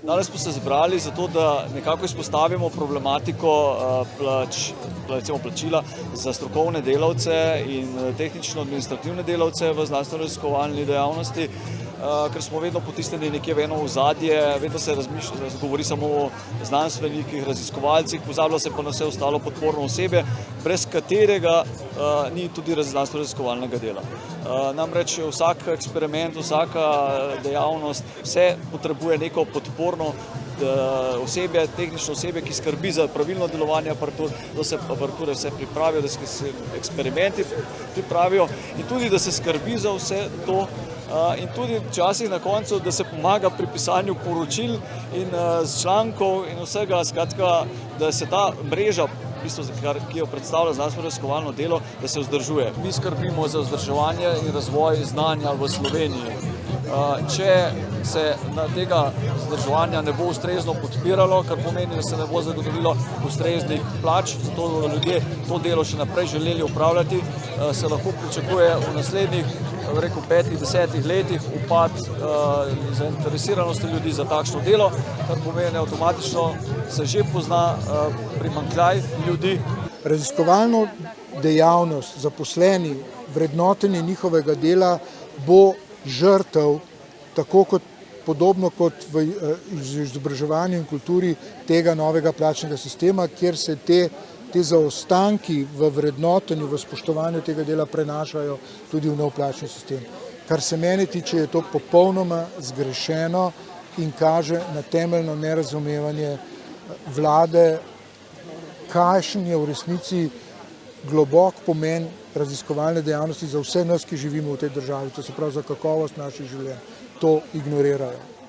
Danes smo se zbrali zato, da nekako izpostavimo problematiko plačila za strokovne delavce in tehnično-administrativne delavce v znanstveno-raziskovalni dejavnosti, ker smo vedno potisnjeni nekje v eno ozadje, vedno se govori samo o znanstvenikih, raziskovalcih, pozablja se pa na vse ostalo podporno osebje, brez katerega ni tudi znanstveno-raziskovalnega dela. Namreč vsak eksperiment, vsaka dejavnost, vse potrebuje neko podporno osebje, tehnično osebje, ki skrbi za pravilno delovanje aparature, da se aparature vse pripravijo, da se eksperimenti pripravijo in tudi, da se skrbi za vse to in tudi včasih na koncu, da se pomaga pri pisanju poročil in člankov in vsega, skratka, da se ta mreža, ki jo predstavlja znanstveno-raziskovalno delo, da se vzdržuje. Mi skrbimo za vzdrževanje in razvoj znanja v Sloveniji. Če se tega vzdrževanja ne bo ustrezno podpiralo, kar pomeni, da se ne bo zagotovilo ustreznih plač, zato da ljudje to delo še naprej želeli opravljati, se lahko pričakuje v naslednjih 5-10 letih upad zainteresiranosti ljudi za takšno delo, kar pomeni avtomatično se že pozna primanjkljaj ljudi. Raziskovalno dejavnost, zaposleni, vrednotenje njihovega dela bo žrtev, podobno kot v izobraževanju in kulturi tega novega plačnega sistema, kjer se te zaostanki v vrednotenju, v spoštovanju tega dela prenašajo tudi v nov plačni sistem. Kar se mene tiče, je to popolnoma zgrešeno in kaže na temeljno nerazumevanje vlade, kakšen je v resnici globok pomen raziskovalne dejavnosti za vse nas, ki živimo v tej državi, to se pravi za kakovost naših življenj. To ignorirajo.